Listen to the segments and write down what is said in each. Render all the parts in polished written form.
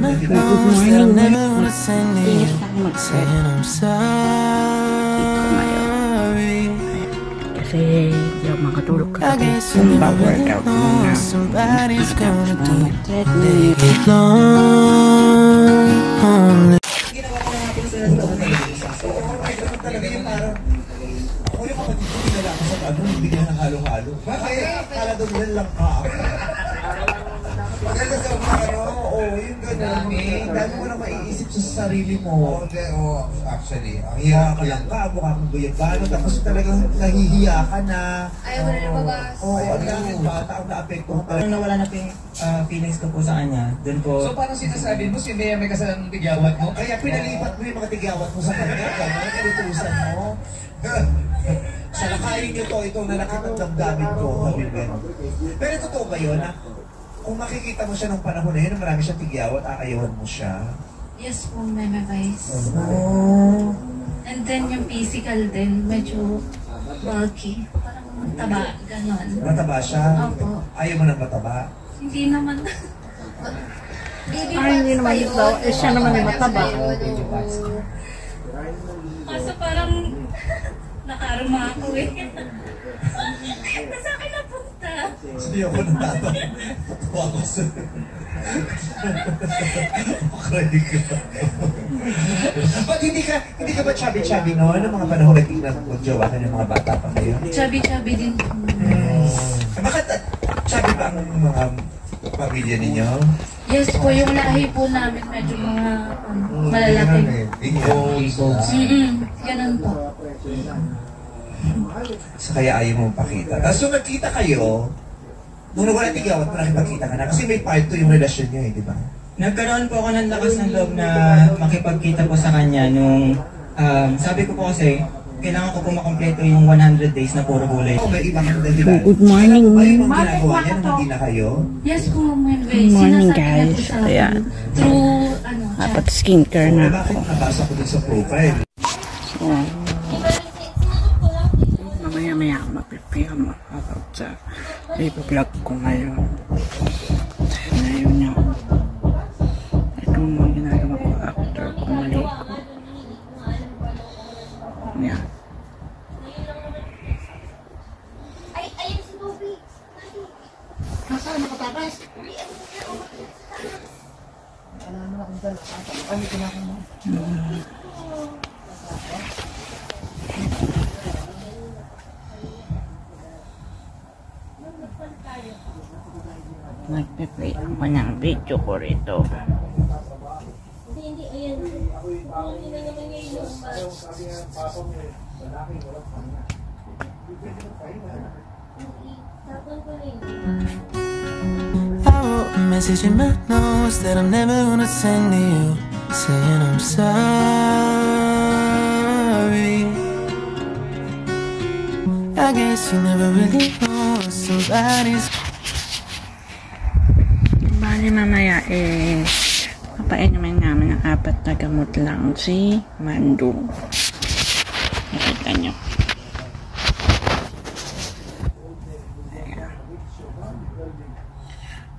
Good morning, ingat ako mag-sorry kasi di ako makatulog kagabi. Workout muna. Bigyan ng halo-halo. Kaya kala doon nila lang ka. Maganda sa yung gano'n eh. Dami mo na maiisip sa sarili mo. Actually, ang hiya ka lang ka, mukha kang buyagano, tapos talagang nahihiya ka na. Ayaw mo na lumabas. Ang daming bata ang naapektuhan talaga. Nawala na po yung feelings ko po sa kanya, dun po. So parang sinasabi mo, si Bea may kasalang tigyawat mo? Kaya pinalipat mo yung mga tigyawat mo sa kanya, gano'n, inutusan mo. Salakayin niyo to, itong nalakit ng damdamin ko, sabi mo. Pero totoo ba yun? Kung makikita mo siya nung panahon na yun, marami siyang tigyawat, aayawan mo siya? Yes po, Meme Vice. Oh. And then yung physical din, medyo bulky. Parang mataba, gano'n. Mataba siya? Opo. Ayaw mo ng mataba? Hindi naman. Hindi naman daw. Siya naman yung mataba. Kaso parang nakarama ako eh. Nasa akin napunta. Hindi ako natatawa. Tatawa ko sa... Makray ka. Ba't hindi ka ba chubby-chubby noon? Ang mga panahon na tingnan mo jowa ka ng mga bata pa kayo? Chubby-chubby din po. Bakit chubby ba ang mga pamilya ninyo? Yes po, yung lahi po namin medyo mga malalaki. Ganun po. So kaya ayaw mong pakita. So nagkita kayo, nung wala tigawat mo nakipagkita ka na, kasi may part 2 yung relasyon nyo eh, di ba? Nagkaroon po ako ng lakas ng loob na makipagkita po sa kanya nung sabi ko po kasi, kailangan ko po makompleto yung 100 days na puro gulay. Oh, may ibang di ba? Good morning. Ayun ang ginagawa niya nung hindi na kayo? Yes po, Meme Vice. Good morning, Sinasabi na po guys. sa akin. Ayan. Through, chat. Dapat skincare na ako. Bakit nabasa ko dun sa profile? So, mamaya mag-prepare about sa i-vlog ko ngayon. Ngayon niya. Ito mga ginagawa ko after kumalik ko. Yan. Ayun si Bobby. Saan nakatakas? Nagpe-play ako ng video ko rito. Hindi, ayan. Hindi na naman ngayon I wrote a message in my notes that I'm never gonna send to you, saying I'm sorry. I guess you never really know somebody's. Bali mamaya papainumin namin ng 4 na gamot lang si Mandu. Nakita nyo.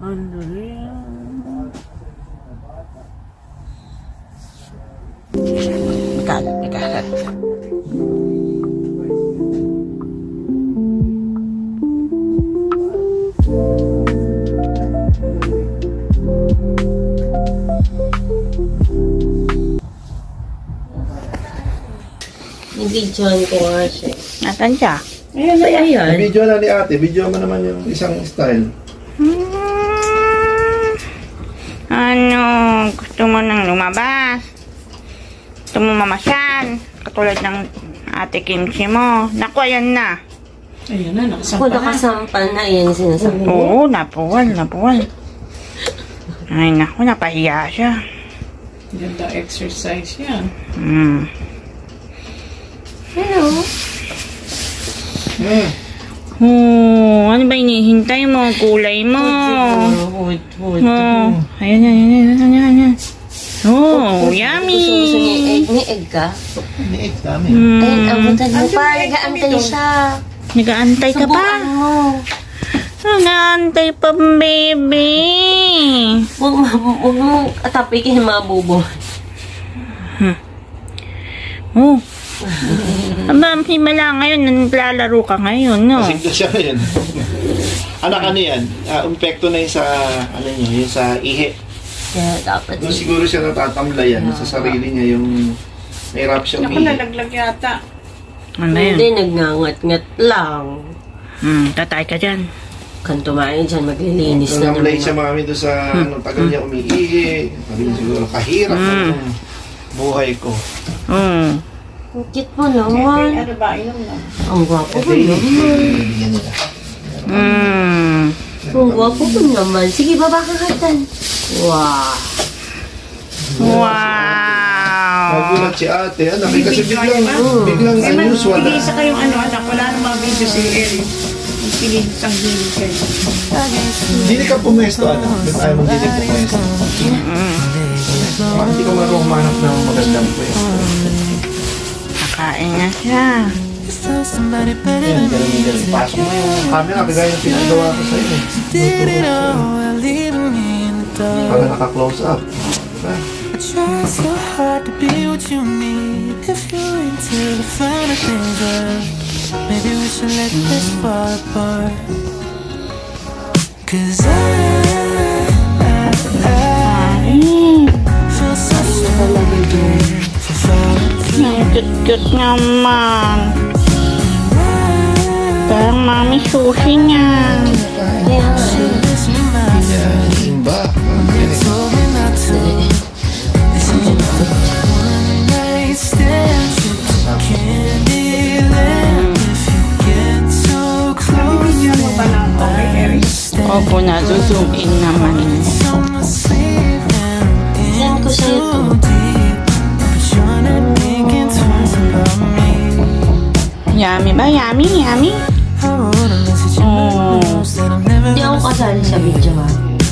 Ano rin? Ikalat. Nibidyoan ko nga siya. Nasaan siya? Ayan na yan. Video na ni ate, video mo naman yung isang style. Ano? Gusto mo nang lumabas? Gusto mo mamasyal? Katulad ng ate kimchi mo. Naku, ayan na. Ayan na, nakasampal na. Ayan sinasabi mo. Oo, napuwal. Ay, naku, napahiya siya. Ganda exercise yan. Hello? Ano ba hinihintay mo? Kulay mo. Wood. Ayan. Oh, yummy. Gusto niya egg? May egg ka? May egg kami. Ayun, abutan mo pa. Nag-aantay siya. Nag-aantay ka pa? Subuan mo. Nag-aantay pa, baby. Huwag mong atapikin yung mga bubo. Oh. Aba, himala ngayon. Naglalaro ka ngayon, no? Masigla siya ngayon. Anak, ano yan? Impekto na yun sa, ano nyo, yun sa ihe. Kaya dapat Doon siguro siya natatamlayan sa sarili niya yung nahirap siyang Naku, ihe. nalaglag yata. Ano yun? hindi nagngangat-ngat lang. Tatay ka dyan. Kan tumain dyan, maglilinis na Namlay naman. siya mami doon sa ano, tagal niya umiihi. Sabi niya siguro, kahirap na itong buhay ko. Ang cute mo naman. Ano ba? Inom na. Ang gwapo ko Hindi, naman. bibigyan nila. Ang gwapo ko naman. Sige, baba ka katan. Wow. Wow! Magulat si ate, anak. Kasi biglang unusual. Isa kayong anak. Wala nang mga video si Eric. Pilit isang video kayo. Hindi ka pumesto, anak. Ayaw mong hindi pumesto. Hindi ka marunong humanap ng magandang pwesto. Kakain na siya. Yan, ganun. Pasok mo yung camera, kagaya yung pinagawa ko sa'yo. Para naka-close up. Diba? I try so hard to be what you need. If you're into the finer things, well, maybe we should let this fall apart. 'Cause I feel so stupid for falling for you. Ang cute-cute naman. Parang mami sushi niya. So listen to my Simba. told me not to. This is just a one night stand. Trip to Candyland. If you get so close, then I understand. Opo, na-zoom in naman. On the sleep and Send ko sa'yo to. so deep, but you're not thinking twice about me. Yummy ba? Yummy? Yummy? I wrote a message in my notes that I'm never Hindi ako gonna kasali sa video, ha?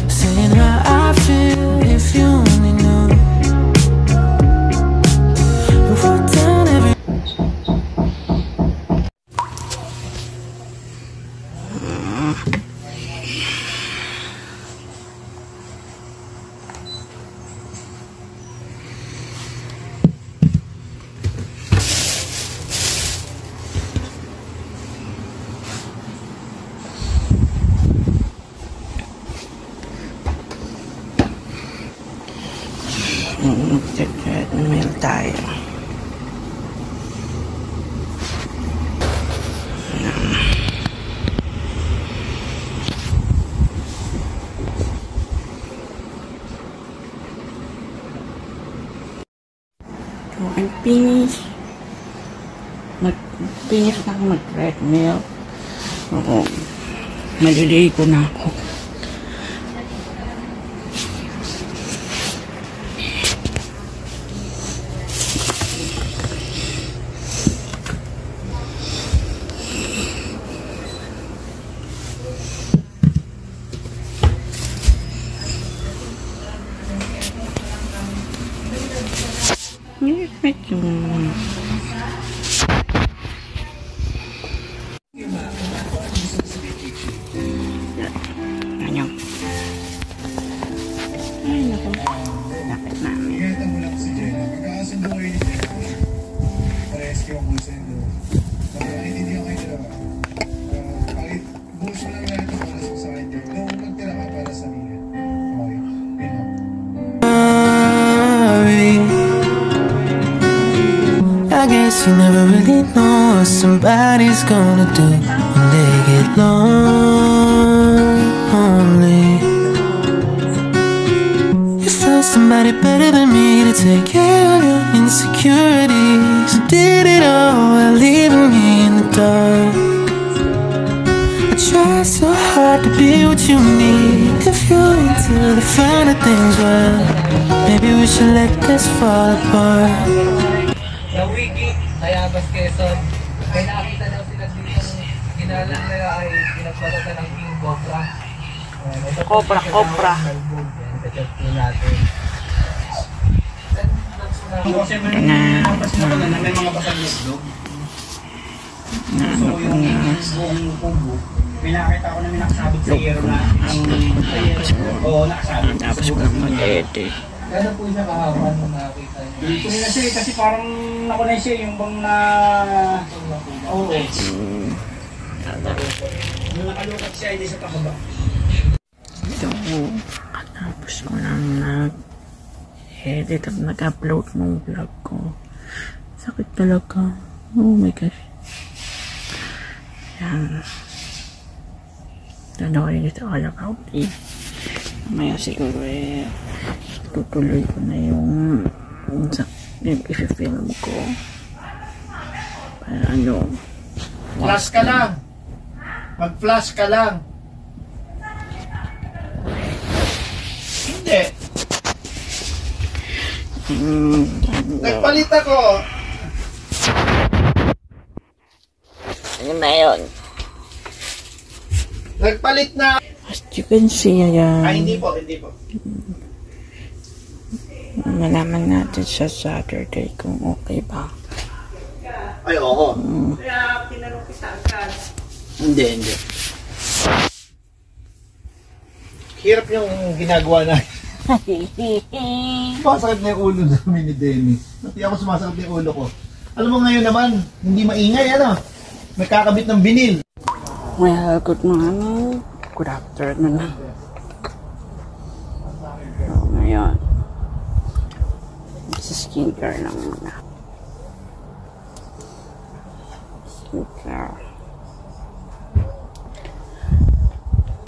saying how I feel if you only knew. We wrote down every Mag-treadmill tayo. So, I'm finished. Finish na ako mag-treadmill. Oo. Maliligo na ako. Ano? Ay, naku. Lapit namin. Ingatan mo lang si Jenna. Magkakasundo kayo ni Jenna. Parehas kayo ang sundo. Magkakaintindihan kayo dalawa. Kahit buhos mo lang lahat ng oras mo sa kanya. Kung magtira ka para sa amin. Okay. Yun lang. I guess you never really know what somebody's gonna do when they get lonely. You found somebody better than me to take care of your insecurities. You did it all while leaving me in the dark. I try so hard to be what you need. If you're into the finer things, well, maybe we should let this fall apart. Sa wiki, Tayabas, Quezon, may nakita daw sila dito ginalang nila ay pinagbalatan ng King Cobra. Cobra, cobra. Chat po natin. Na. May nakita ako na may nakasabit sa hero na oo, nakasabit. Tapos ko lang mag-edit. Kaya po siya kahapon nung nakita niyo. Hindi na siya kasi parang nakunay siya yung bang na... Oo. Nung nakalukat siya, hindi siya pakaba. Ito, katapos ko lang nag-edit at nag-upload ng vlog ko. Sakit talaga. Oh my gosh. Yan. Don't know what it is all about it. Mamaya siguro tutuloy ko na yung i-film ko. Para ano. Flash ka lang. Mag-flash ka lang. Hindi. Nagpalit ako. Ano na yun? Nagpalit na. As you can see, ayan. Ay, hindi po, hindi po. Malaman natin sa Saturday kung okay ba. Ay, oo. Kaya tinanong kita agad. Hindi. Hirap yung ginagawa na. Sumasakit na yung ulo namin ni Denny. Hindi ako sumasakit na yung ulo ko. Alam mo ngayon naman, hindi maingay, ano? May kakabit ng binil. Well, good morning. Good afternoon na. So, ngayon. Sa skincare lang muna. Skincare.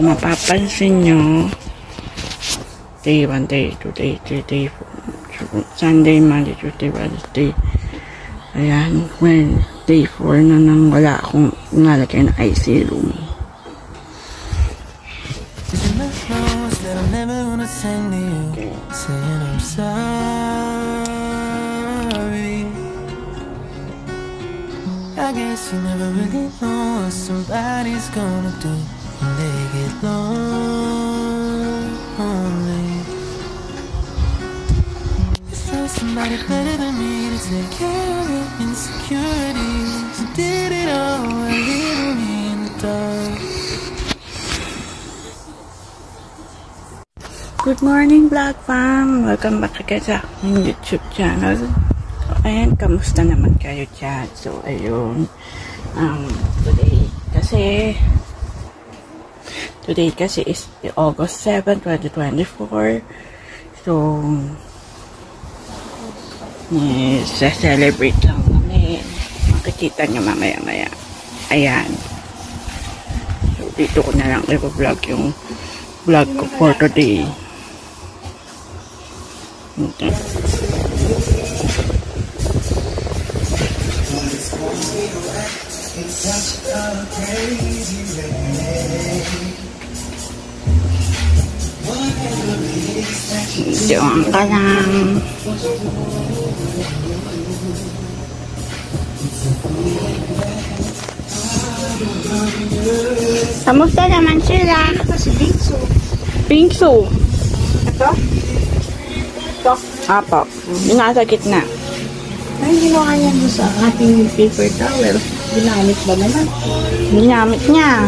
Mapapansin nyo, day 1, day 2, day 3, day 4, Sunday, Monday, Tuesday, Wednesday. Ayan, well, day 4 na nang wala akong nalagay na IC room. That I'm never gonna send to you, saying I'm sorry. I guess you never really know what somebody's gonna do when they get lonely. Is there somebody better than me to take care of your insecurities? You did it all while leaving me in the dark. Good morning, Vlog Fam! Welcome back again sa aking YouTube channel. So, ayan, kamusta naman kayo dyan? So, ayun. Today kasi is August 7, 2024. So, celebrate lang kami. Makikita nyo mamaya-maya. Ayan. So, dito ko na lang i-vlog yung vlog ko for today. Okay. Diyan ka lang. Kamusta naman sila? Si Bingsu. Bingsu. Ito? Ito? Apo. Yung nasa gitna. Ay, ginawa niya doon sa ating paper towel. Ginamit ba naman? Ginamit niya.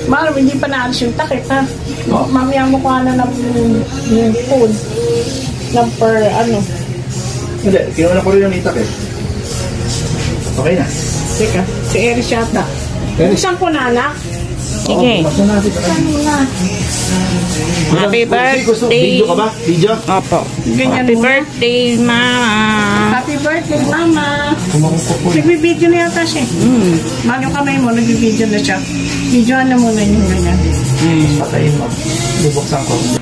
Maro, hindi pa naalis yung takip, ha? Mamaya mo kuha na ng phone. Number, ano? Hindi, kinuha ko rin yung itak eh. Okay na. Teka, si Eris yata. Buksan ko na, anak. Sige. Basta natin. Buksan mo na. Happy birthday. Video ka ba? Video? Opo. Ganyan Happy muna. birthday, Mama. Happy birthday, Mama. Nagbibideo na yata siya. Bago kamay mo, nagbibideo na siya. Videoan na muna yung ganyan. Patayin mo. Bubuksan ko.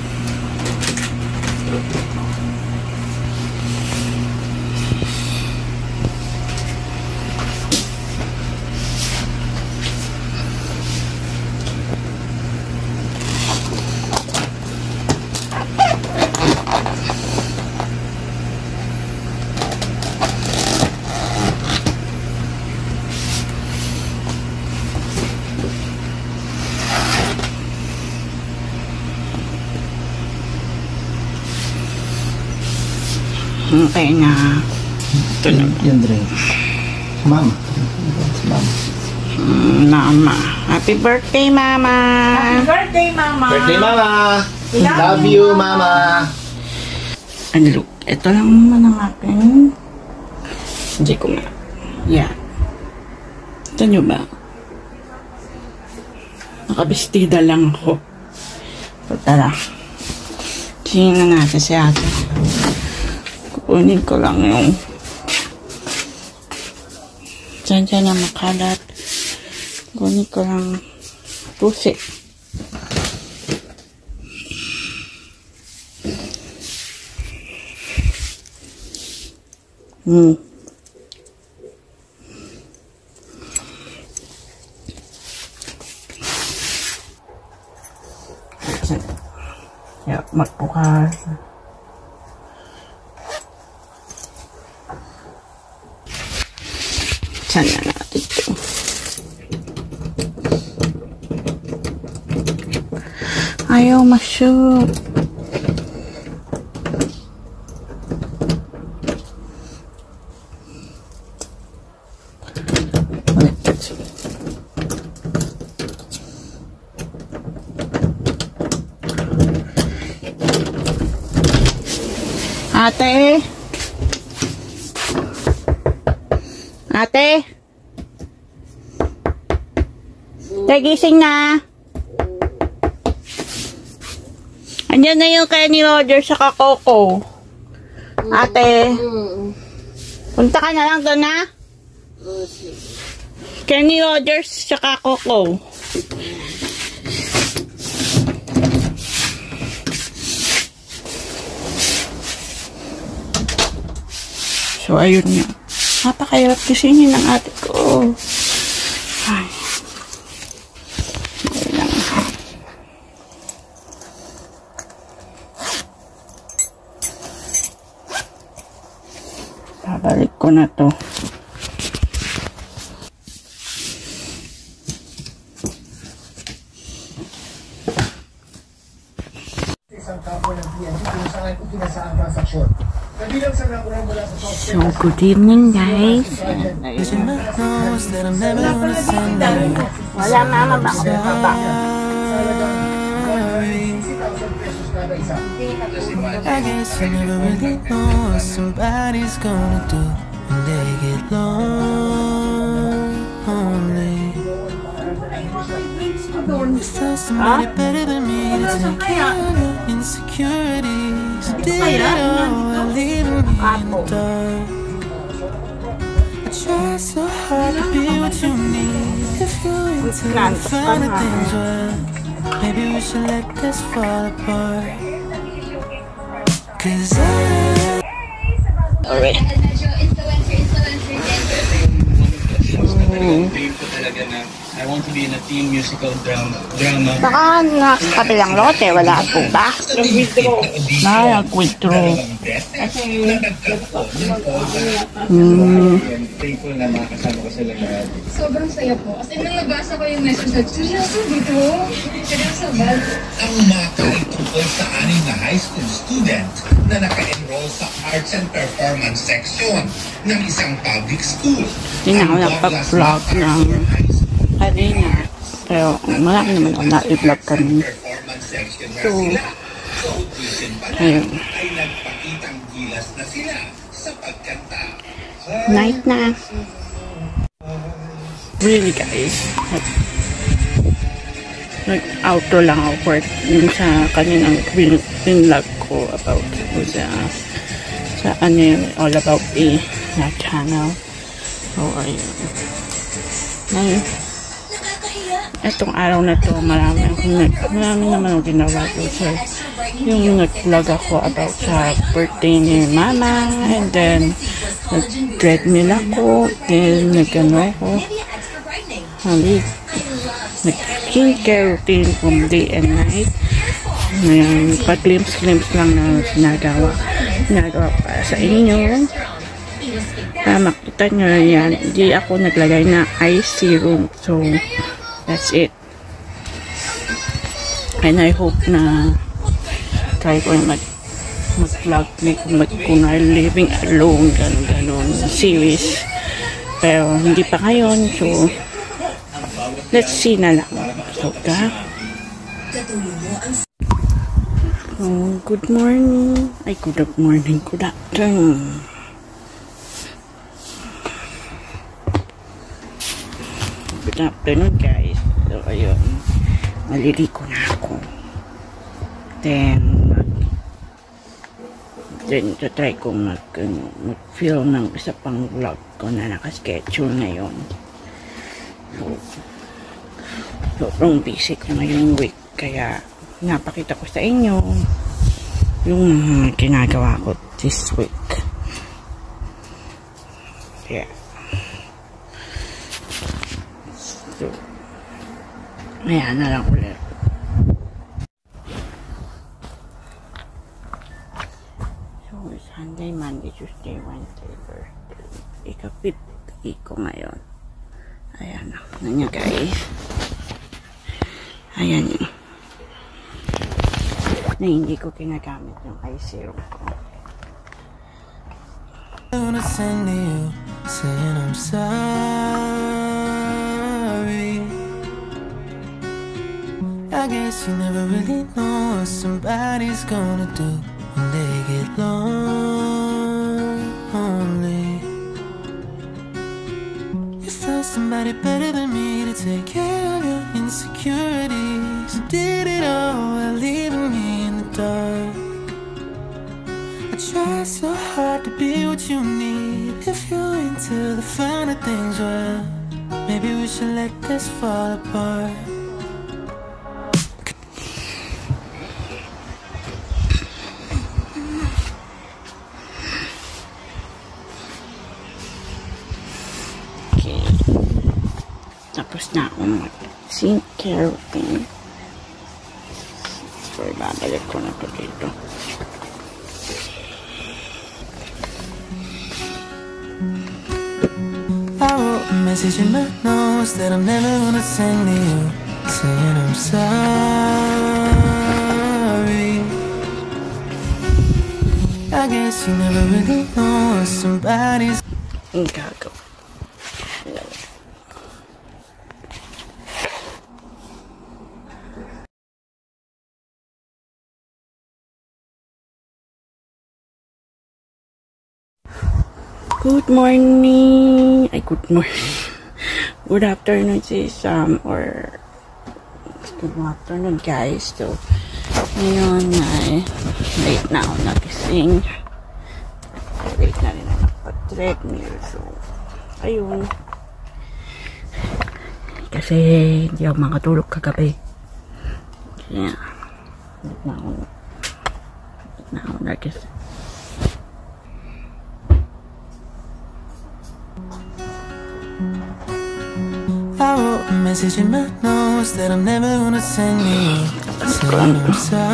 Okay na. Ito na. Yung drink. Mama. Mama. Mama. Happy birthday, Mama. Happy birthday, Mama. Birthday, Mama. Love you, Mama. And look, ito lang naman ang aking. Hindi ko nga. Yan. Ito nyo ba? Nakabestida lang ako. So, tara. Tingnan na natin si ate. Kukunin ko lang yung dyan na makalat. Kukunin ko lang pusi. Ya, magbukas. Saan na natin ito? Ayaw ma-shoot. Ate? Ate? Tagising na. Andiyan na yung Kenny Rogers sa Coco. Ate? Punta ka na lang doon, ha? Kenny Rogers sa Coco. So, ayun nga. Napakahirap kisingin ng ate ko. Ay. Ayun lang. Babalik ko na to. Isang kampo ng PNP kung saan itinasaan ang transaksyon. Nabilang sa nakuha mula sa So, good evening, guys. Wala, mama. Baka ba? I guess you never really know what somebody's gonna do when they get lonely. You found somebody better than me to take care of your insecurities. Did it all, leaving me in the dark. I try so hard to be what you need. If you're into the finer things, well, maybe we should let this fall apart. 'Cause Alright. I want to be in a teen musical drama. Baka nakabilang lote, wala po ba? Nag-withdraw. thankful na makasama ko sila lahat. Sobrang saya po. As in, nang nabasa ko yung message, seryoso dito? Seryoso ba? Ang makay tungkol sa aning na high school student na naka-enroll sa Arts and Performance section ng isang public school. Hindi na ako nagpag-vlog ng kanina. Pero malaki naman ako na-vlog kami. So, ayun. Ay nagpakitang gilas na sila sa pagkanta. Night na. Really, guys. Nag-outro lang ako for yung sa kaninang vlog ko about sa ano yun, all about na channel. So, ayun. Ngayon, etong araw na to, marami naman ang ginawa ko. So, yung nag-vlog ako about sa birthday ni Mama, and then nag-treadmill ako, then nag-ano ako, nag-skincare routine from day and night. Ngayon, pa-glimpse lang na ginagawa para sa inyo. Para makita nyo yan, hindi ako naglagay na IC room. So, that's it. And I hope na try ko yung mag-vlog kung living alone, ganun series. Pero hindi pa ngayon. So, Let's see na lang. So, good morning. Ay, good morning. Good afternoon. Good afternoon, guys. So, ayun. Maliligo na ako. Then, try ko mag-film ng isa pang vlog ko na nakaschedule ngayon. Sobrang busy ko ngayong week. Kaya, napakita ko sa inyo yung mga ginagawa ko this week. Yeah. So, ayan na lang ulit. Sunday, Monday, Tuesday, Wednesday, Thursday. Ika-50 ko ngayon. Ayan na. Ano nyo, guys? Ayan yun. Na hindi ko kinagamit yung eye serum ko. I wanna send to you, saying I'm sorry. I guess you never really know what somebody's gonna do when they get lonely. You found somebody better than me to take care of your insecurities. You did it all while leaving me in the dark. I try so hard to be what you need. If you're into the finer things, well, maybe we should let this fall apart. Tapos na ako mag-skincare routine. So, ibabalik ko na ito dito. I wrote a message in my notes that I'm never gonna send to you, saying I'm sorry. I guess you never really know what somebody's gagawin. Good morning. Ay, good morning. Good afternoon, sis. Or good afternoon, guys. So, ngayon ay late na ako nagising. Late na rin ako nagpa-treadmill. So, ayun. Kasi hindi ako makatulog kagabi. Kaya, late na ako nagising. I wrote a message in my notes that I'm never gonna send you, saying I'm sorry.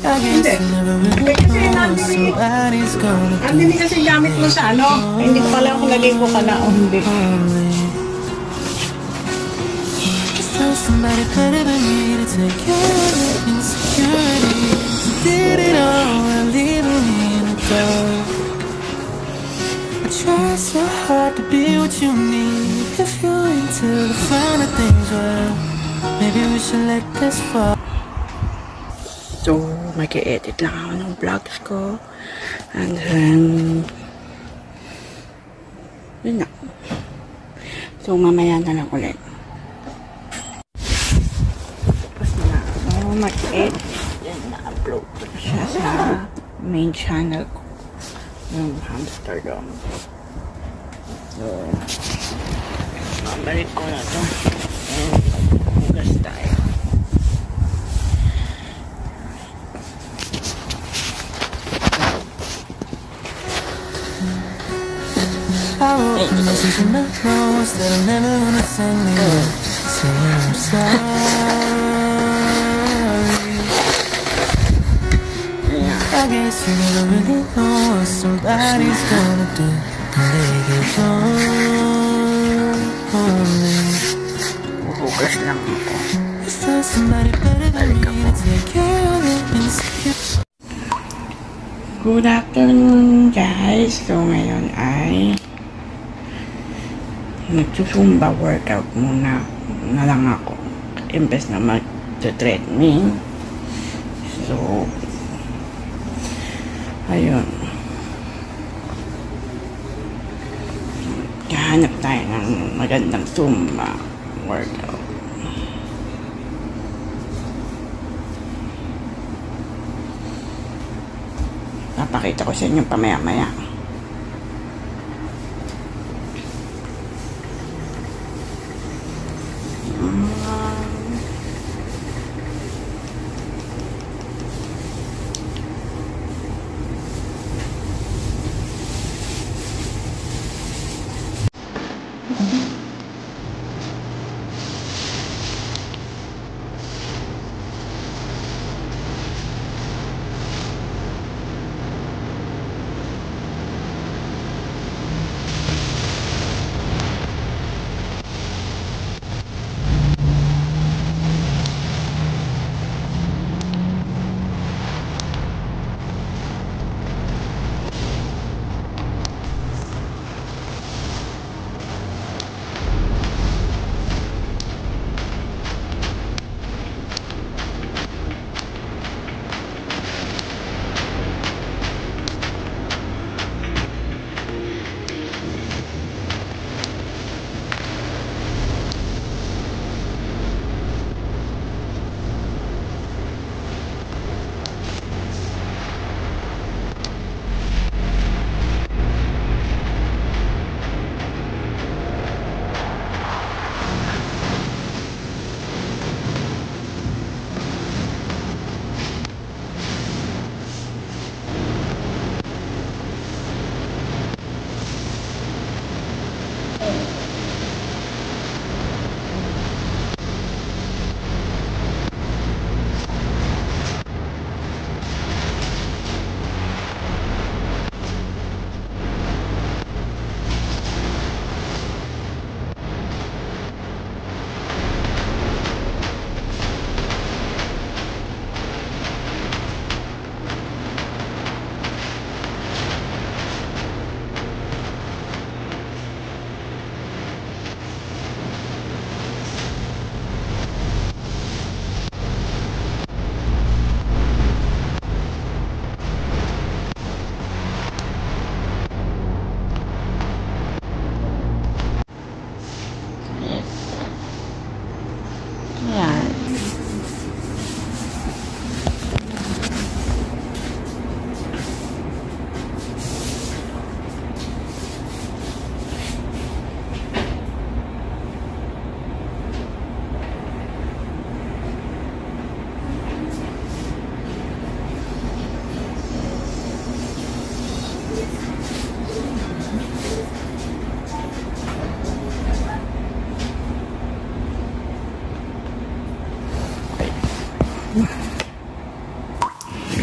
I guess you never really know what somebody's gonna do. Hindi kasi gamit mo sa ano. Hindi ko pala kung naligo ka na o hindi. Found somebody better than me to take care of your insecurities. Did it all while leaving me in the dark. Try so hard to be what you need. If you're into the finer things, well, maybe we should let this fall. So, mag-i-edit lang ako ng vlogs ko. And then, yun na. So, mamaya na lang ulit. Tapos na ako mag-edit. Yan, na-upload ko na siya sa main channel ko. Yung Amsterdam. So, mabalik ko na ito. Hugas tayo. I wrote a message in my notes that I'm never gonna send you, saying I'm sorry. I guess you never really know what somebody's gonna do when they get lonely. Hugas lang ako. You found somebody better than me to take care of your insecurities. Good afternoon, guys. So, ngayon ay nagsusumba workout muna na lang ako imbes na mag-treadmill. So ayun, kahanap tayo ng magandang Zumba workout. Papakita ko sa inyo pamaya-maya.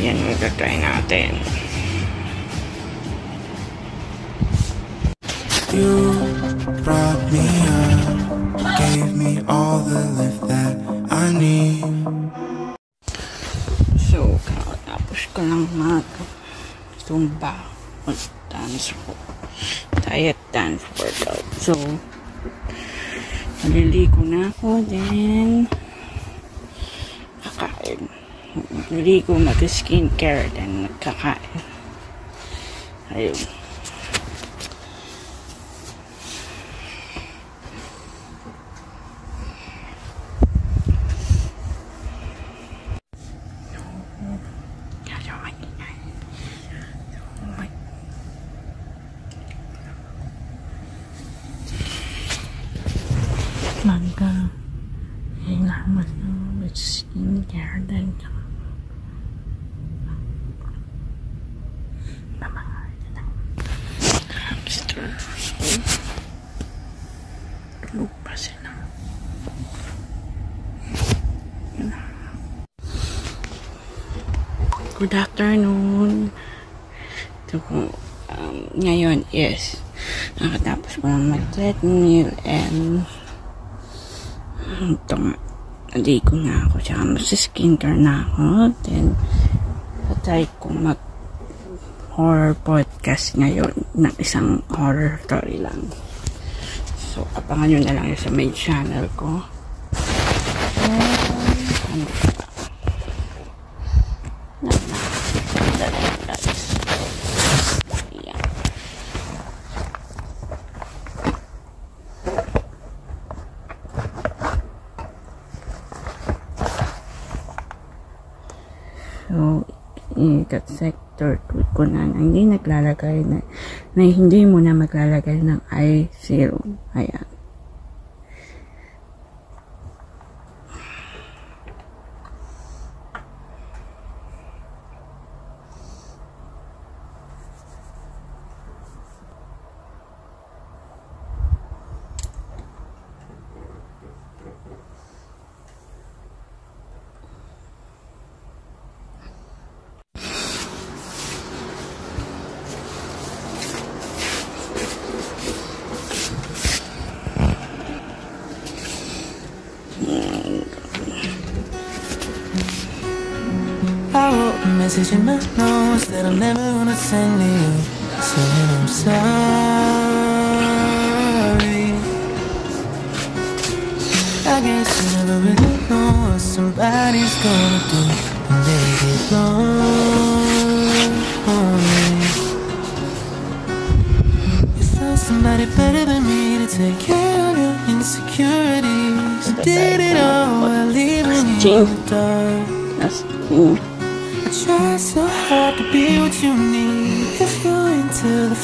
Yan, magta-try natin. You brought me up, gave me all the lift that I need. So, tapos ko lang mag-Zumba o dance ko. Diet dance workout. So, maliligo na ako, then kakain. Maliligo, mag-skincare, then kakain. Ayun. Kailangan with skincare din. Hamster. Lupa sila. Good afternoon. So, ngayon is nakatapos ko lang mag-treadmill and ito nga, naligo na ako, tsaka mag-skincare na ako, then try ko mag-horror podcast ngayon ng isang horror story lang. So, abangan nyo na lang yun sa main channel ko. Ano ba? Guys. Ayan. So, ikat sector 2 ko na hindi naglalagay na hindi mo na maglalagay ng eye serum. Ayan. I wrote a message in my notes that I'm never gonna send to you, saying I'm sorry. I guess you never really know what somebody's gonna do when they get lonely. You found somebody better than me to take care of your insecurities. Did it all while leaving you in the dark. I try so hard to be what you need. If you're into the